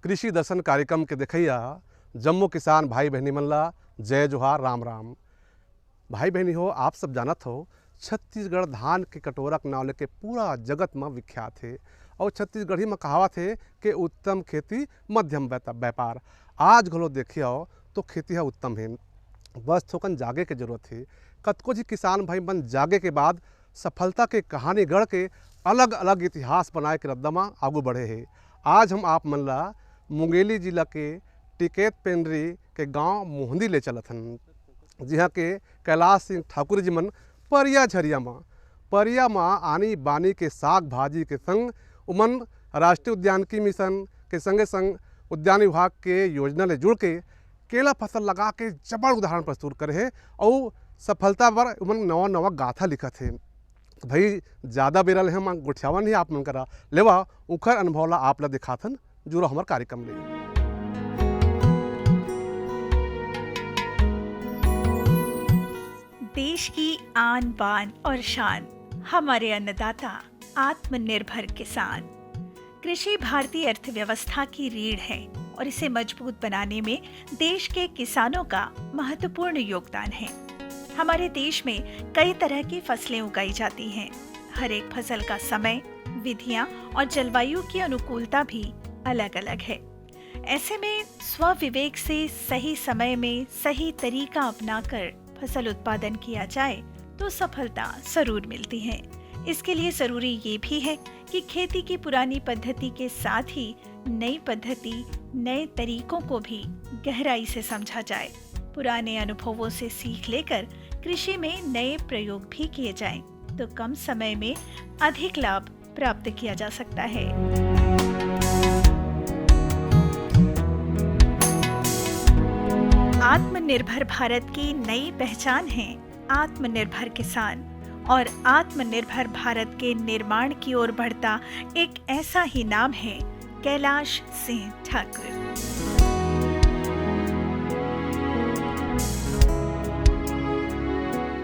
कृषि दर्शन कार्यक्रम के देखैया जम्मू किसान भाई बहनी मन ला जय जोहार राम राम। भाई बहनी हो, आप सब जानत हो छत्तीसगढ़ धान के कटोरा के नाव लेके पूरा जगत में विख्यात है। और छत्तीसगढ़ी में कहावत है कि उत्तम खेती मध्यम व्यापार। आज घलो देखियो तो खेती है उत्तम है, बस थोकन जागे के जरूरत है। कतको जी किसान भाई मन जागे के बाद सफलता के कहानी गढ़ के अलग अलग इतिहास बनाए के रद्दा में आगू बढ़े है। आज हम आप मन ला मुंगेली जिला के टिकैत पेंड्री के गांव मोहंदी ले चलत हन, जिहाँ के कैलाश सिंह ठाकुर जी मन परिया माँ आनी बानी के साग भाजी के संग उमन राष्ट्रीय उद्यानिकी मिशन के संगे संग उद्यान विभाग के योजना ले जुड़ के केला फसल लगा के जबर उदाहरण प्रस्तुत करे है और सफलता पर उमन नवा नवा गाथा लिखत है। तो भाई ज़्यादा बेरल है हम गुठियावा नहीं आप मन करा लेवा उखर अनुभव ला आप ला दिखाथन जुड़ो हमार कार्यक्रम ले। देश की आन बान और शान हमारे अन्नदाता आत्मनिर्भर किसान। कृषि भारतीय अर्थव्यवस्था की रीढ़ है और इसे मजबूत बनाने में देश के किसानों का महत्वपूर्ण योगदान है। हमारे देश में कई तरह की फसलें उगाई जाती हैं। हर एक फसल का समय, विधियां और जलवायु की अनुकूलता भी अलग अलग है। ऐसे में स्वविवेक से सही समय में सही तरीका अपनाकर फसल उत्पादन किया जाए तो सफलता जरूर मिलती है। इसके लिए जरूरी ये भी है कि खेती की पुरानी पद्धति के साथ ही नई पद्धति, नए तरीकों को भी गहराई से समझा जाए। पुराने अनुभवों से सीख लेकर कृषि में नए प्रयोग भी किए जाएं, तो कम समय में अधिक लाभ प्राप्त किया जा सकता है। आत्मनिर्भर भारत की नई पहचान है आत्मनिर्भर किसान, और आत्मनिर्भर भारत के निर्माण की ओर बढ़ता एक ऐसा ही नाम है कैलाश सिंह ठाकुर।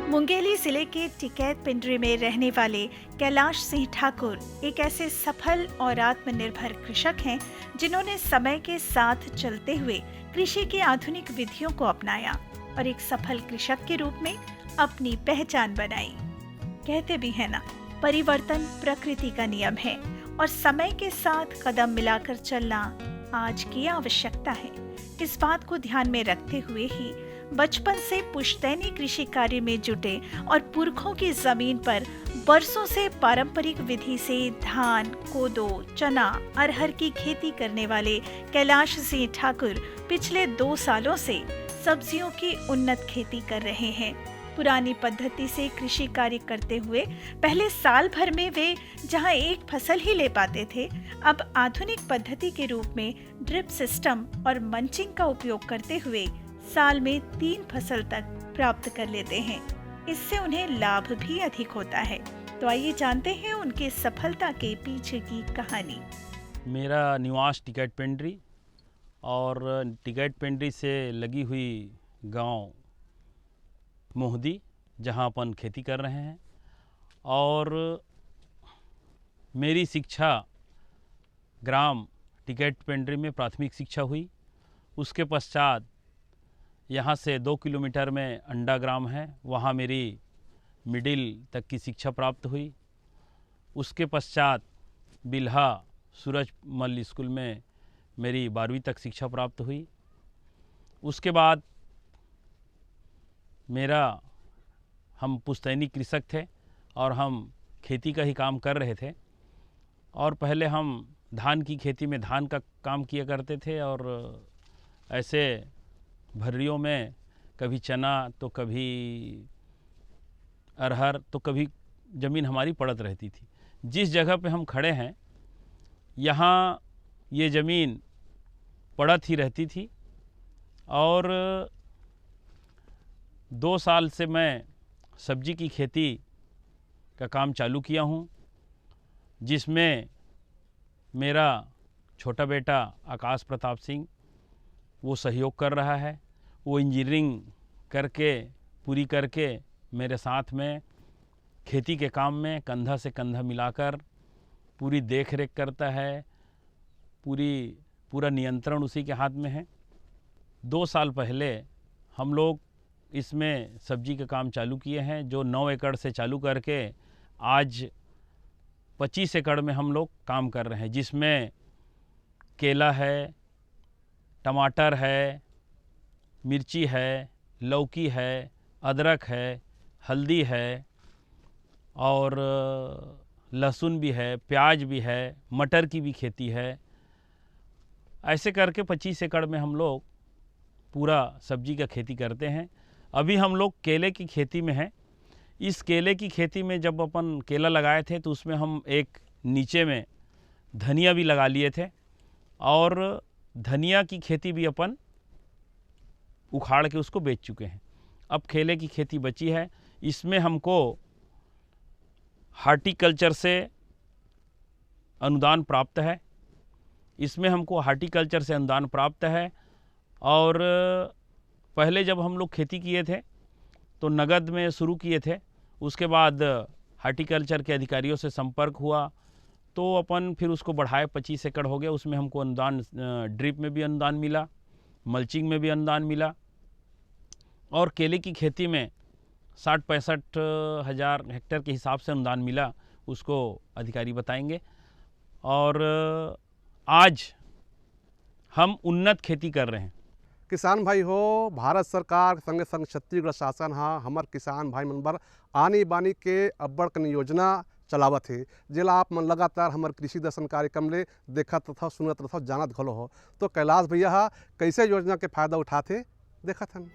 मुंगेली जिले के टिकैत पेंड्री में रहने वाले कैलाश सिंह ठाकुर एक ऐसे सफल और आत्मनिर्भर कृषक हैं जिन्होंने समय के साथ चलते हुए कृषि की आधुनिक विधियों को अपनाया और एक सफल कृषक के रूप में अपनी पहचान बनाई। कहते भी है ना, परिवर्तन प्रकृति का नियम है और समय के साथ कदम मिलाकर चलना आज की आवश्यकता है। इस बात को ध्यान में रखते हुए ही बचपन से पुश्तैनी कृषि कार्य में जुटे और पुरखों की जमीन पर बरसों से पारंपरिक विधि से धान, कोदो, चना, अरहर की खेती करने वाले कैलाश सिंह ठाकुर पिछले 2 सालों से सब्जियों की उन्नत खेती कर रहे हैं। पुरानी पद्धति से कृषि कार्य करते हुए पहले साल भर में वे जहां एक फसल ही ले पाते थे, अब आधुनिक पद्धति के रूप में ड्रिप सिस्टम और मंचिंग का उपयोग करते हुए साल में 3 फसल तक प्राप्त कर लेते हैं। इससे उन्हें लाभ भी अधिक होता है। तो आइए जानते हैं उनके सफलता के पीछे की कहानी। मेरा निवास टिकैत पेंड्री और टिकैत पेंड्री से लगी हुई गांव मोहदी, जहां अपन खेती कर रहे हैं। और मेरी शिक्षा ग्राम टिकैत पेंड्री में प्राथमिक शिक्षा हुई। उसके पश्चात यहाँ से 2 किलोमीटर में अंडा ग्राम है, वहाँ मेरी मिडिल तक की शिक्षा प्राप्त हुई। उसके पश्चात बिल्हा सूरजमल स्कूल में मेरी 12वीं तक शिक्षा प्राप्त हुई। उसके बाद हम पुश्तैनी कृषक थे और हम खेती का ही काम कर रहे थे। और पहले हम धान की खेती में धान का काम किया करते थे और ऐसे भर्रियों में कभी चना तो कभी अरहर तो कभी ज़मीन हमारी पड़त रहती थी। जिस जगह पे हम खड़े हैं यहाँ ये ज़मीन पड़त ही रहती थी। और 2 साल से मैं सब्जी की खेती का काम चालू किया हूँ, जिसमें मेरा छोटा बेटा आकाश प्रताप सिंह वो सहयोग कर रहा है। वो इंजीनियरिंग पूरी करके मेरे साथ में खेती के काम में कंधा से कंधा मिलाकर पूरी देख रेख करता है, पूरी पूरा नियंत्रण उसी के हाथ में है। 2 साल पहले हम लोग इसमें सब्जी का काम चालू किए हैं, जो 9 एकड़ से चालू करके आज 25 एकड़ में हम लोग काम कर रहे हैं, जिसमें केला है, टमाटर है, मिर्ची है, लौकी है, अदरक है, हल्दी है और लहसुन भी है, प्याज भी है, मटर की भी खेती है। ऐसे करके 25 एकड़ में हम लोग पूरा सब्जी का खेती करते हैं। अभी हम लोग केले की खेती में हैं। इस केले की खेती में जब अपन केला लगाए थे तो उसमें हम एक नीचे में धनिया भी लगा लिए थे और धनिया की खेती भी अपन उखाड़ के उसको बेच चुके हैं। अब केले की खेती बची है। इसमें हमको हार्टिकल्चर से अनुदान प्राप्त है। और पहले जब हम लोग खेती किए थे तो नगद में शुरू किए थे, उसके बाद हार्टिकल्चर के अधिकारियों से संपर्क हुआ तो अपन फिर उसको बढ़ाए, 25 एकड़ हो गया। उसमें हमको अनुदान, ड्रिप में भी अनुदान मिला, मल्चिंग में भी अनुदान मिला और केले की खेती में 60-65 हज़ार हेक्टेयर के हिसाब से अनुदान मिला, उसको अधिकारी बताएंगे। और आज हम उन्नत खेती कर रहे हैं। किसान भाई हो, भारत सरकार संगे संग छत्तीसगढ़ शासन हा हमर किसान भाई मन बर आनी बानी के अब्बड़ कन योजना चलावत है, जेला आप मन लगातार हमर कृषि दर्शन कार्यक्रम ले देखत रहो, सुनत रहो, जानत घलो हो। तो कैलाश भैया हा कैसे योजना के फायदा उठाते देखत हन।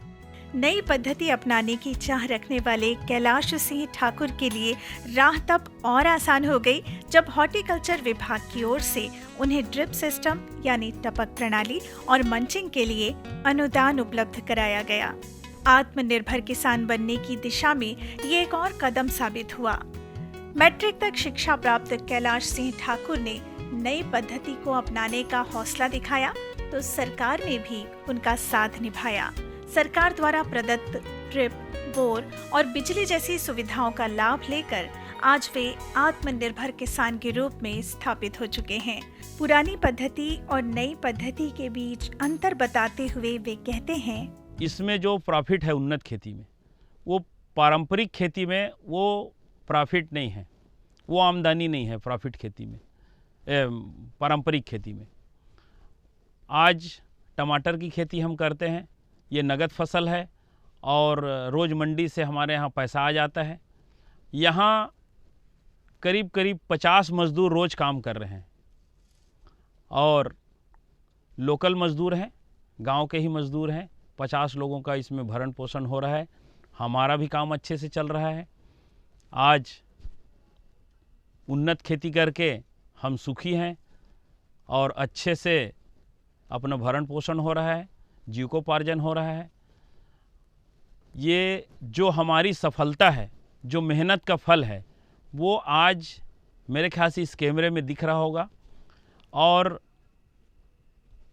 नई पद्धति अपनाने की चाह रखने वाले कैलाश सिंह ठाकुर के लिए राह तब और आसान हो गई जब हॉर्टिकल्चर विभाग की ओर से उन्हें ड्रिप सिस्टम यानी टपक प्रणाली और मंचिंग के लिए अनुदान उपलब्ध कराया गया। आत्मनिर्भर किसान बनने की दिशा में ये एक और कदम साबित हुआ। मैट्रिक तक शिक्षा प्राप्त कैलाश सिंह ठाकुर ने नई पद्धति को अपनाने का हौसला दिखाया तो सरकार ने भी उनका साथ निभाया। सरकार द्वारा प्रदत्त ड्रिप, बोर और बिजली जैसी सुविधाओं का लाभ लेकर आज वे आत्मनिर्भर किसान के रूप में स्थापित हो चुके हैं। पुरानी पद्धति और नई पद्धति के बीच अंतर बताते हुए वे कहते हैं, इसमें जो प्रॉफिट है उन्नत खेती में, वो पारंपरिक खेती में वो प्रॉफिट नहीं है, वो आमदनी नहीं है प्रॉफिट खेती में, पारंपरिक खेती में। आज टमाटर की खेती हम करते हैं, ये नगद फसल है और रोज़ मंडी से हमारे यहाँ पैसा आ जाता है। यहाँ करीब करीब 50 मज़दूर रोज़ काम कर रहे हैं और लोकल मज़दूर हैं, गांव के ही मज़दूर हैं। 50 लोगों का इसमें भरण पोषण हो रहा है। हमारा भी काम अच्छे से चल रहा है। आज उन्नत खेती करके हम सुखी हैं और अच्छे से अपना भरण पोषण हो रहा है, जीविकोपार्जन हो रहा है। ये जो हमारी सफलता है, जो मेहनत का फल है, वो आज मेरे ख्याल से इस कैमरे में दिख रहा होगा। और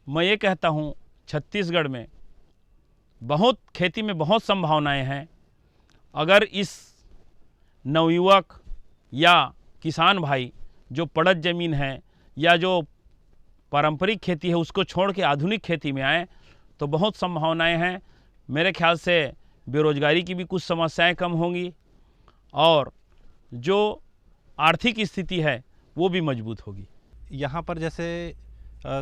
मैं ये कहता हूँ, छत्तीसगढ़ में बहुत खेती में बहुत संभावनाएं हैं। अगर इस नवयुवक या किसान भाई जो पड़त ज़मीन है या जो पारंपरिक खेती है उसको छोड़ के आधुनिक खेती में आए तो बहुत संभावनाएं हैं। मेरे ख्याल से बेरोजगारी की भी कुछ समस्याएं कम होंगी और जो आर्थिक स्थिति है वो भी मजबूत होगी। यहाँ पर जैसे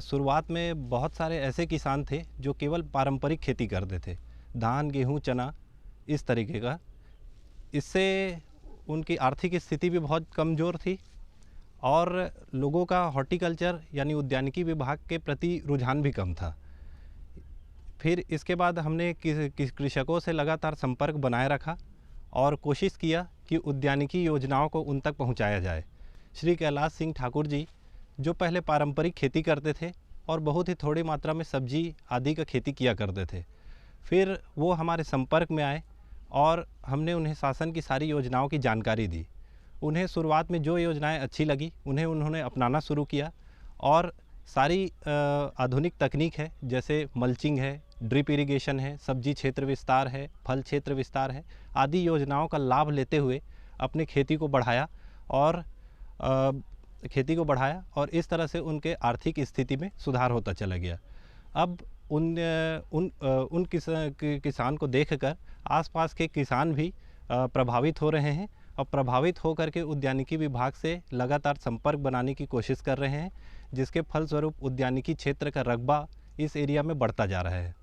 शुरुआत में बहुत सारे ऐसे किसान थे जो केवल पारंपरिक खेती करते थे, धान, गेहूँ, चना, इस तरीके का। इससे उनकी आर्थिक स्थिति भी बहुत कमज़ोर थी और लोगों का हॉर्टिकल्चर यानी उद्यानिकी विभाग के प्रति रुझान भी कम था। फिर इसके बाद हमने कृषकों से लगातार संपर्क बनाए रखा और कोशिश किया कि उद्यानिकी योजनाओं को उन तक पहुंचाया जाए। श्री कैलाश सिंह ठाकुर जी जो पहले पारंपरिक खेती करते थे और बहुत ही थोड़ी मात्रा में सब्जी आदि का खेती किया करते थे, फिर वो हमारे संपर्क में आए और हमने उन्हें शासन की सारी योजनाओं की जानकारी दी। उन्हें शुरुआत में जो योजनाएं अच्छी लगी उन्होंने अपनाना शुरू किया और सारी आधुनिक तकनीक है, जैसे मल्चिंग है, ड्रिप इरिगेशन है, सब्जी क्षेत्र विस्तार है, फल क्षेत्र विस्तार है, आदि योजनाओं का लाभ लेते हुए अपनी खेती को बढ़ाया और खेती को बढ़ाया और इस तरह से उनके आर्थिक स्थिति में सुधार होता चला गया। अब उन किसान को देखकर आसपास के किसान भी प्रभावित हो रहे हैं और प्रभावित होकर के उद्यानिकी विभाग से लगातार संपर्क बनाने की कोशिश कर रहे हैं, जिसके फलस्वरूप उद्यानिकी क्षेत्र का रकबा इस एरिया में बढ़ता जा रहा है।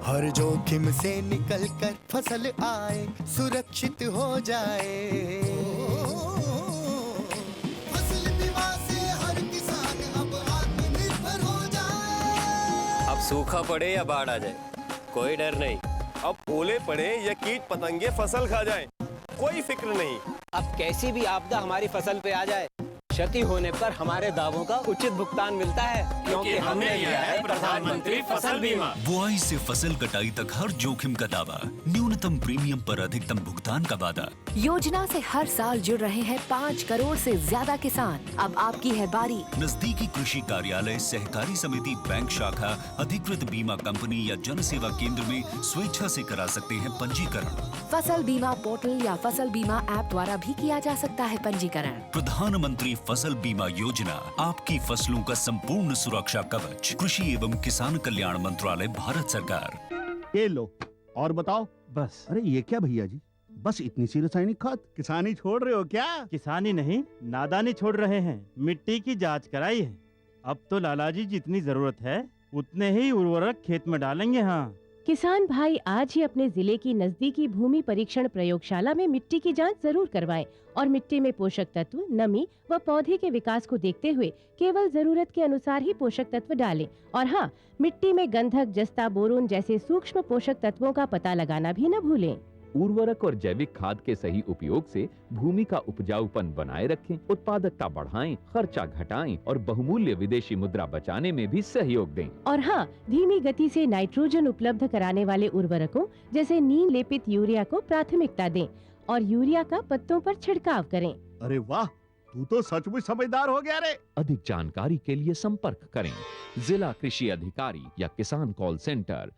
हर जोखिम से निकल कर फसल आए, सुरक्षित हो जाए। फसल बीमा से हर किसान अब आत्मनिर्भर हो जाए। अब सूखा पड़े या बाढ़ आ जाए, कोई डर नहीं। अब ओले पड़े या कीट पतंगे फसल खा जाए, कोई फिक्र नहीं। अब कैसी भी आपदा हमारी फसल पे आ जाए, क्षति होने पर हमारे दावों का उचित भुगतान मिलता है, क्योंकि हमने लिया है प्रधानमंत्री फसल बीमा। बुआई से फसल कटाई तक हर जोखिम का दावा, न्यूनतम प्रीमियम पर अधिकतम भुगतान का वादा। योजना से हर साल जुड़ रहे हैं 5 करोड़ से ज्यादा किसान। अब आपकी है बारी। नजदीकी कृषि कार्यालय, सहकारी समिति, बैंक शाखा, अधिकृत बीमा कंपनी या जन सेवा केंद्र में स्वेच्छा से करा सकते हैं पंजीकरण। फसल बीमा पोर्टल या फसल बीमा ऐप द्वारा भी किया जा सकता है पंजीकरण। प्रधानमंत्री फसल बीमा योजना, आपकी फसलों का संपूर्ण सुरक्षा कवच। कृषि एवं किसान कल्याण मंत्रालय, भारत सरकार। ये लो और बताओ। बस। अरे ये क्या भैया जी, बस इतनी सी रासायनिक खाद? किसानी छोड़ रहे हो क्या? किसानी नहीं, नादानी छोड़ रहे हैं। मिट्टी की जांच कराई है, अब तो लालाजी जितनी जरूरत है उतने ही उर्वरक खेत में डालेंगे। हाँ, किसान भाई आज ही अपने जिले की नजदीकी भूमि परीक्षण प्रयोगशाला में मिट्टी की जांच जरूर करवाएं और मिट्टी में पोषक तत्व, नमी व पौधे के विकास को देखते हुए केवल जरूरत के अनुसार ही पोषक तत्व डालें। और हाँ, मिट्टी में गंधक, जस्ता, बोरोन जैसे सूक्ष्म पोषक तत्वों का पता लगाना भी न भूलें। उर्वरक और जैविक खाद के सही उपयोग से भूमि का उपजाऊपन बनाए रखें, उत्पादकता बढ़ाएं, खर्चा घटाएं और बहुमूल्य विदेशी मुद्रा बचाने में भी सहयोग दें। और हाँ, धीमी गति से नाइट्रोजन उपलब्ध कराने वाले उर्वरकों जैसे नीम लेपित यूरिया को प्राथमिकता दें और यूरिया का पत्तों पर छिड़काव करें। अरे वाह, तू तो सचमुच समझदार हो गया रे। अधिक जानकारी के लिए संपर्क करें जिला कृषि अधिकारी या किसान कॉल सेंटर।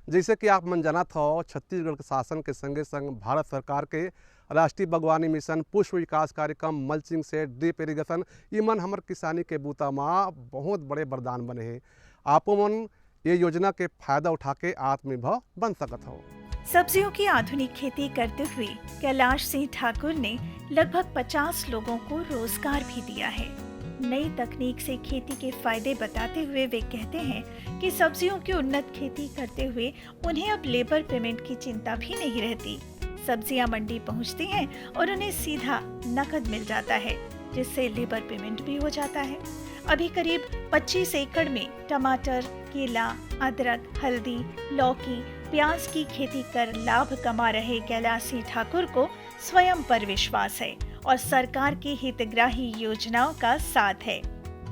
जैसे कि आप मन जानत हो, छत्तीसगढ़ के शासन के संगे संग भारत सरकार के राष्ट्रीय बागवानी मिशन, पुष्प विकास कार्यक्रम, मल्चिंग सेट, ड्रिप इरिगेशन, ये मन हमर किसानी के बूता में बहुत बड़े वरदान बने हैं। आपो मन ये योजना के फायदा उठा के आत्मनिर्भर बन सकत हो। सब्जियों की आधुनिक खेती करते हुए कैलाश सिंह ठाकुर ने लगभग 50 लोगों को रोजगार भी दिया है। नई तकनीक से खेती के फायदे बताते हुए वे कहते हैं कि सब्जियों की उन्नत खेती करते हुए उन्हें अब लेबर पेमेंट की चिंता भी नहीं रहती। सब्जियां मंडी पहुंचती हैं और उन्हें सीधा नकद मिल जाता है, जिससे लेबर पेमेंट भी हो जाता है। अभी करीब 25 एकड़ में टमाटर, केला, अदरक, हल्दी, लौकी, प्याज की खेती कर लाभ कमा रहे कैलाश सिंह ठाकुर को स्वयं पर विश्वास है और सरकार की हितग्राही योजनाओं का साथ है।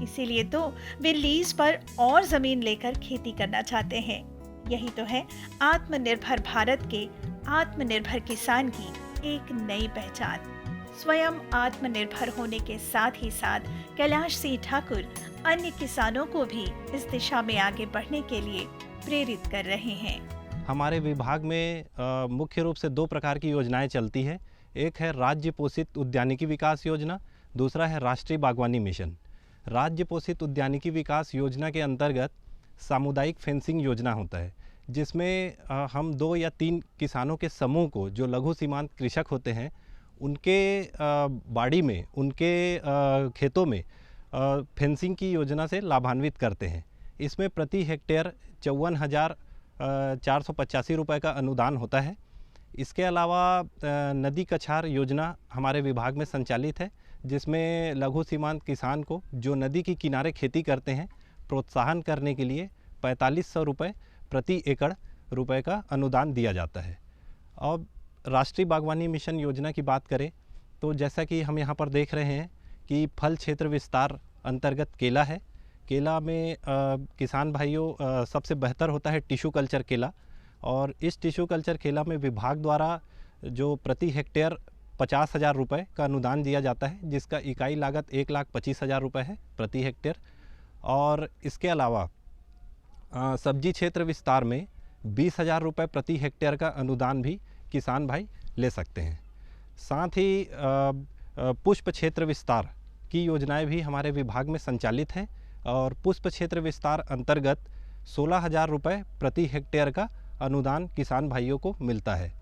इसीलिए तो वे लीज पर और जमीन लेकर खेती करना चाहते हैं। यही तो है आत्मनिर्भर भारत के आत्मनिर्भर किसान की एक नई पहचान। स्वयं आत्मनिर्भर होने के साथ ही साथ कैलाश सिंह ठाकुर अन्य किसानों को भी इस दिशा में आगे बढ़ने के लिए प्रेरित कर रहे हैं। हमारे विभाग में मुख्य रूप से 2 प्रकार की योजनाएं चलती है। एक है राज्य पोषित उद्यानिकी विकास योजना, दूसरा है राष्ट्रीय बागवानी मिशन। राज्य पोषित उद्यानिकी विकास योजना के अंतर्गत सामुदायिक फेंसिंग योजना होता है, जिसमें हम 2 या 3 किसानों के समूह को, जो लघु सीमांत कृषक होते हैं, उनके बाड़ी में, उनके खेतों में फेंसिंग की योजना से लाभान्वित करते हैं। इसमें प्रति हेक्टेयर 54,485 रुपये का अनुदान होता है। इसके अलावा नदी कछार योजना हमारे विभाग में संचालित है, जिसमें लघु सीमांत किसान को जो नदी के किनारे खेती करते हैं, प्रोत्साहन करने के लिए 4500 रुपये प्रति एकड़ रुपए का अनुदान दिया जाता है। अब राष्ट्रीय बागवानी मिशन योजना की बात करें तो जैसा कि हम यहाँ पर देख रहे हैं कि फल क्षेत्र विस्तार अंतर्गत केला है। केला में किसान भाइयों सबसे बेहतर होता है टिश्यू कल्चर केला, और इस टिश्यू कल्चर केला में विभाग द्वारा जो प्रति हेक्टेयर 50,000 रुपये का अनुदान दिया जाता है, जिसका इकाई लागत 1,25,000 रुपये है प्रति हेक्टेयर। और इसके अलावा सब्जी क्षेत्र विस्तार में 20,000 रुपये प्रति हेक्टेयर का अनुदान भी किसान भाई ले सकते हैं। साथ ही पुष्प क्षेत्र विस्तार की योजनाएं भी हमारे विभाग में संचालित हैं और पुष्प क्षेत्र विस्तार अंतर्गत 16,000 रुपये प्रति हेक्टेयर का अनुदान किसान भाइयों को मिलता है।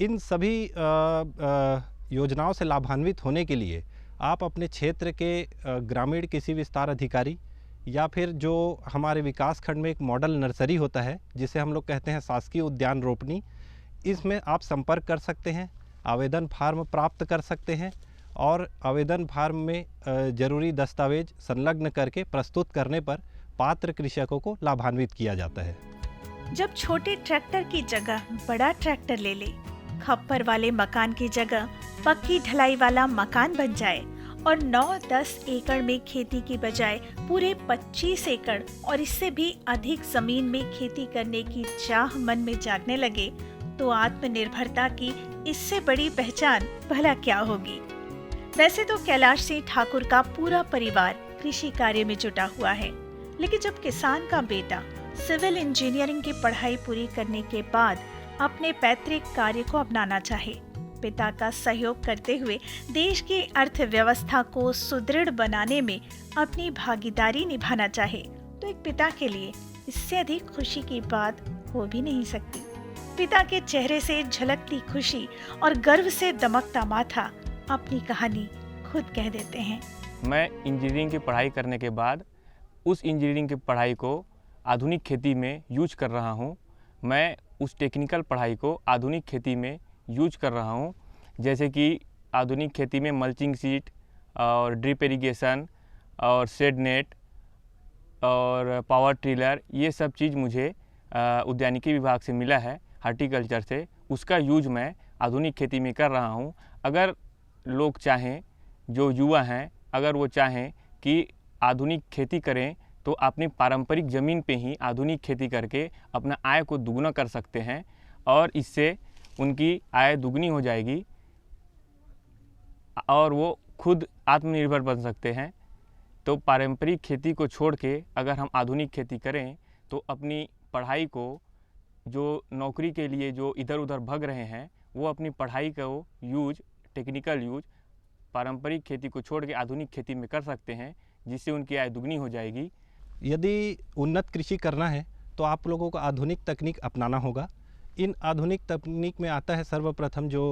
इन सभी योजनाओं से लाभान्वित होने के लिए आप अपने क्षेत्र के ग्रामीण कृषि विस्तार अधिकारी या फिर जो हमारे विकास खंड में एक मॉडल नर्सरी होता है जिसे हम लोग कहते हैं शासकीय उद्यान रोपनी, इसमें आप संपर्क कर सकते हैं, आवेदन फार्म प्राप्त कर सकते हैं और आवेदन फार्म में ज़रूरी दस्तावेज संलग्न करके प्रस्तुत करने पर पात्र कृषकों को लाभान्वित किया जाता है। जब छोटे ट्रैक्टर की जगह बड़ा ट्रैक्टर ले ले, खप्पर वाले मकान की जगह पक्की ढलाई वाला मकान बन जाए और 9-10 एकड़ में खेती की बजाय पूरे 25 एकड़ और इससे भी अधिक जमीन में खेती करने की चाह मन में जागने लगे, तो आत्मनिर्भरता की इससे बड़ी पहचान भला क्या होगी। वैसे तो कैलाश सिंह ठाकुर का पूरा परिवार कृषि कार्य में जुटा हुआ है, लेकिन जब किसान का बेटा सिविल इंजीनियरिंग की पढ़ाई पूरी करने के बाद अपने पैतृक कार्य को अपनाना चाहे, पिता का सहयोग करते हुए देश की अर्थव्यवस्था को सुदृढ़ बनाने में अपनी भागीदारी निभाना चाहे, तो एक पिता के लिए इससे अधिक खुशी की बात हो भी नहीं सकती। पिता के चेहरे से झलकती खुशी और गर्व से दमकता माथा अपनी कहानी खुद कह देते हैं। मैं इंजीनियरिंग की पढ़ाई करने के बाद उस इंजीनियरिंग की पढ़ाई को आधुनिक खेती में यूज कर रहा हूँ। मैं उस टेक्निकल पढ़ाई को आधुनिक खेती में यूज कर रहा हूँ, जैसे कि आधुनिक खेती में मल्चिंग सीट और ड्रिप इरिगेशन और शेड नेट और पावर ट्रिलर, ये सब चीज़ मुझे उद्यानिकी विभाग से मिला है, हार्टिकल्चर से। उसका यूज मैं आधुनिक खेती में कर रहा हूँ। अगर लोग चाहें, जो युवा हैं, अगर वो चाहें कि आधुनिक खेती करें तो अपनी पारंपरिक ज़मीन पे ही आधुनिक खेती करके अपना आय को दुगना कर सकते हैं और इससे उनकी आय दुगनी हो जाएगी और वो खुद आत्मनिर्भर बन सकते हैं। तो पारंपरिक खेती को छोड़ के अगर हम आधुनिक खेती करें तो अपनी पढ़ाई को, जो नौकरी के लिए जो इधर उधर भग रहे हैं, वो अपनी पढ़ाई को यूज, टेक्निकल यूज पारंपरिक खेती को छोड़ के आधुनिक खेती में कर सकते हैं, जिससे उनकी आय दुगनी हो जाएगी। यदि उन्नत कृषि करना है तो आप लोगों को आधुनिक तकनीक अपनाना होगा। इन आधुनिक तकनीक में आता है सर्वप्रथम जो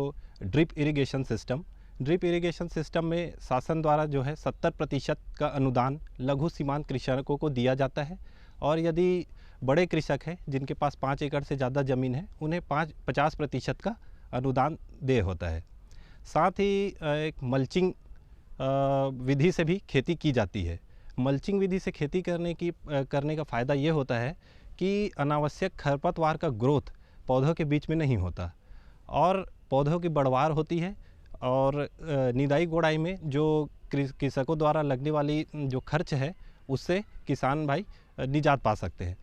drip irrigation system. Drip irrigation system में शासन द्वारा जो है 70% का अनुदान लघु सीमांत कृषकों को दिया जाता है और यदि बड़े कृषक हैं जिनके पास 5 एकड़ से ज़्यादा ज़मीन है, उन्हें 50% का अनुदान देय होता है। साथ ही एक मल्चिंग विधि से भी खेती की जाती है। मल्चिंग विधि से खेती करने का फ़ायदा ये होता है कि अनावश्यक खरपतवार का ग्रोथ पौधों के बीच में नहीं होता और पौधों की बढ़वार होती है और निदाई गोड़ाई में जो कृषकों द्वारा लगने वाली जो खर्च है उससे किसान भाई निजात पा सकते हैं।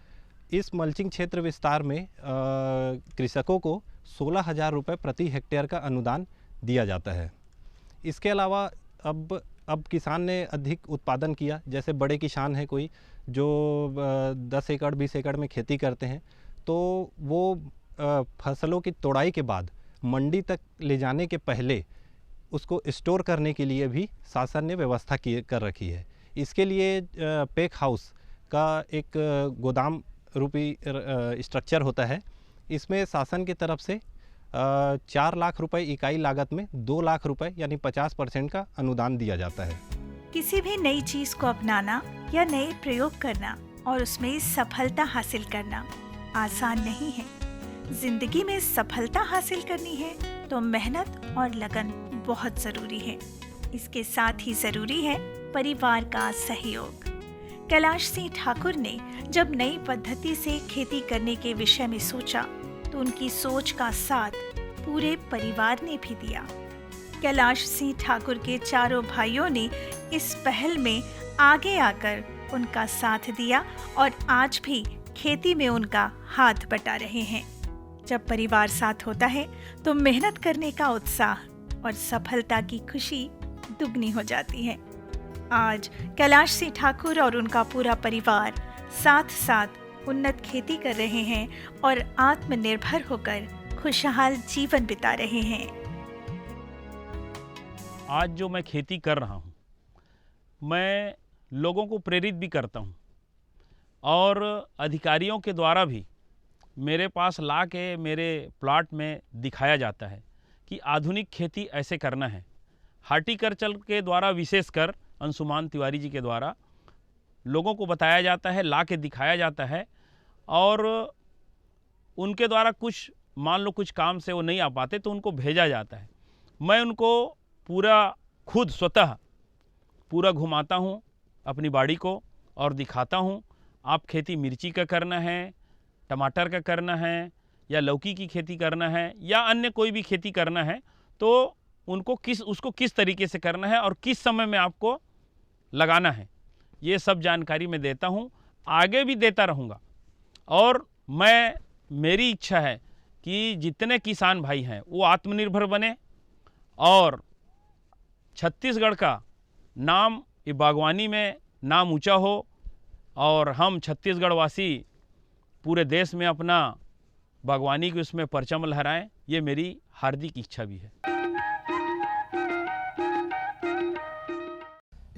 इस मल्चिंग क्षेत्र विस्तार में कृषकों को 16,000 रुपये प्रति हेक्टेयर का अनुदान दिया जाता है। इसके अलावा अब किसान ने अधिक उत्पादन किया, जैसे बड़े किसान हैं कोई जो 10 एकड़ 20 एकड़ में खेती करते हैं, तो वो फसलों की तोड़ाई के बाद मंडी तक ले जाने के पहले उसको स्टोर करने के लिए भी शासन ने व्यवस्था कर रखी है। इसके लिए पैक हाउस का एक गोदाम रूपी स्ट्रक्चर होता है। इसमें शासन की तरफ से 4 लाख रुपए इकाई लागत में 2 लाख रुपए यानी 50% का अनुदान दिया जाता है। किसी भी नई चीज को अपनाना या नए प्रयोग करना और उसमें सफलता हासिल करना आसान नहीं है। जिंदगी में सफलता हासिल करनी है तो मेहनत और लगन बहुत जरूरी है। इसके साथ ही जरूरी है परिवार का सहयोग। कैलाश सिंह ठाकुर ने जब नई पद्धति से खेती करने के विषय में सोचा तो उनकी सोच का साथ पूरे परिवार ने भी दिया। कैलाश सिंह ठाकुर के चारों भाइयों ने इस पहल में आगे आकर उनका साथ दिया और आज भी खेती में उनका हाथ बटा रहे हैं। जब परिवार साथ होता है तो मेहनत करने का उत्साह और सफलता की खुशी दुगनी हो जाती है। आज कैलाश सिंह ठाकुर और उनका पूरा परिवार साथ साथ उन्नत खेती कर रहे हैं और आत्मनिर्भर होकर खुशहाल जीवन बिता रहे हैं। आज जो मैं खेती कर रहा हूँ, मैं लोगों को प्रेरित भी करता हूँ और अधिकारियों के द्वारा भी मेरे पास ला के मेरे प्लॉट में दिखाया जाता है कि आधुनिक खेती ऐसे करना है। हार्टिकल्चर के द्वारा, विशेषकर अंशुमान तिवारी जी के द्वारा लोगों को बताया जाता है, ला के दिखाया जाता है और उनके द्वारा कुछ मान लो कुछ काम से वो नहीं आ पाते तो उनको भेजा जाता है। मैं उनको पूरा खुद स्वतः पूरा घुमाता हूँ अपनी बाड़ी को और दिखाता हूँ, आप खेती मिर्ची का करना है, टमाटर का करना है या लौकी की खेती करना है या अन्य कोई भी खेती करना है तो उनको उसको किस तरीके से करना है और किस समय में आपको लगाना है, ये सब जानकारी मैं देता हूँ, आगे भी देता रहूँगा। और मेरी इच्छा है कि जितने किसान भाई हैं वो आत्मनिर्भर बने और छत्तीसगढ़ का नाम ये बागवानी में नाम ऊंचा हो और हम छत्तीसगढ़ वासी पूरे देश में अपना बागवानी के उसमें परचम लहराएं, ये मेरी हार्दिक इच्छा भी है।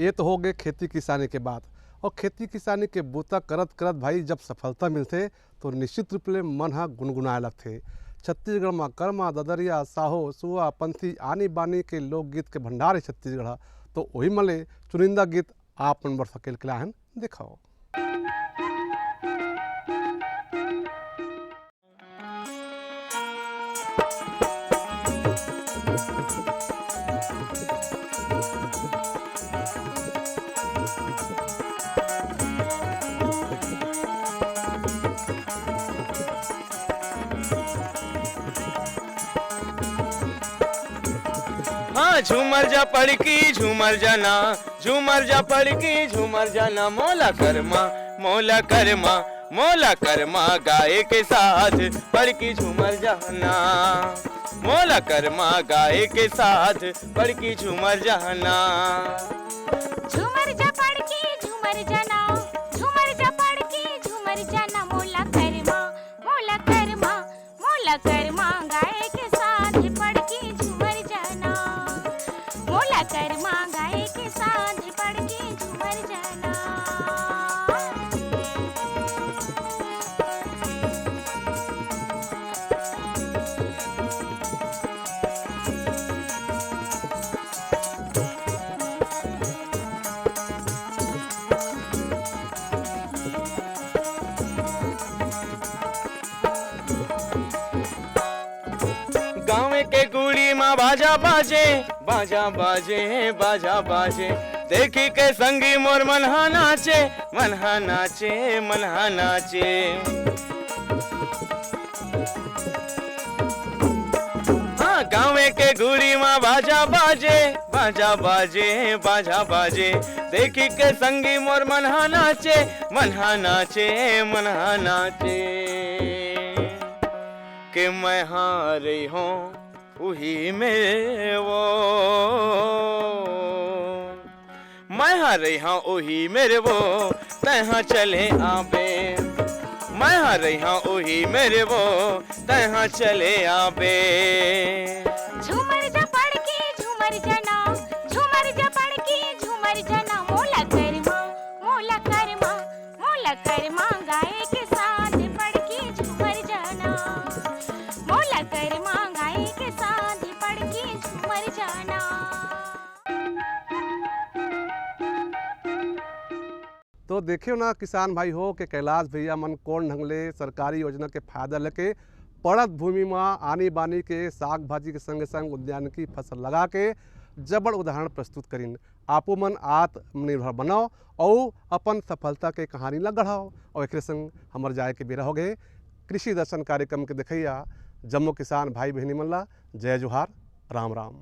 ये तो हो गए खेती किसानी के बात। और खेती किसानी के बूता करत करत भाई जब सफलता मिलते तो निश्चित रूप ले मन हा गुनगुनाए लगते। छत्तीसगढ़ में कर्मा, ददरिया, साहो, सुआ, पंथी आनी बानी के लोकगीत के भंडार है छत्तीसगढ़। तो वही मले चुनिंदा गीत आप मन बर सकेल के लाहन दिखाओ। झूमर जा पड़की झूमर जाना, झूमर जा पड़की झूमर जाना, मोला कर्मा मोला कर्मा मोला कर्मा गाय के साथ पड़की झूमर जाना, मोला कर्मा गाय के साथ पड़की झूमर जाना। झूमर जा पड़की झूमर जाना, झूमर जा पड़की झूमर जाना, मोला कर्मा मोला कर्मा मोला कर्मा गाय के साथ पड़की झूमर जाना, मोला कर्मा गाय के साथ पड़की झूमर जाना। गाँव के गुड़ी माँ बाजा बाजे बाजा बाजे बाजा बाजे, देखी के संगी मोर मनहा नाचे मनहा नाचे मनहा नाचे। हाँ गाँव के गुड़ी माँ बाजा बाजे बाजा बाजे बाजा बाजे, देखी के संगी मोर मनहा नाचे मनहा नाचे मनहा नाचे। कि मैं हारी हूँ वही में वो, मैं हारी हूँ वही मेरे वो तहाँ चले आबे, मैं हारी हूँ वही मेरे वो तहाँ चले आबे। झूमर जा पड़की झूमर जाना, झूमर जा पड़की झूमर जाना, मोला कर्मा मोला कर्मा मोला कर्मा गाय के साथ पड़की झूमर जाना, मोला कर्मा गाय के साथ पड़की झूमर जाना। तो देखियो ना किसान भाई हो कि कैलाश भैया मन कौन ढंग ले सरकारी योजना के फायदा लेके पड़त भूमि में आनी बानी के साग भाजी के संग संग उद्यान की फसल लगा के जबड़ उदाहरण प्रस्तुत करीन। आपो मन आत्मनिर्भर बनाओ और अपन सफलता के कहानी ला गढ़ाओ। और एक संग हमर जाए के बेरा हो गए कृषि दर्शन कार्यक्रम के देखैया जम्मू किसान भाई बहनी मन ला जय जोहार, राम राम।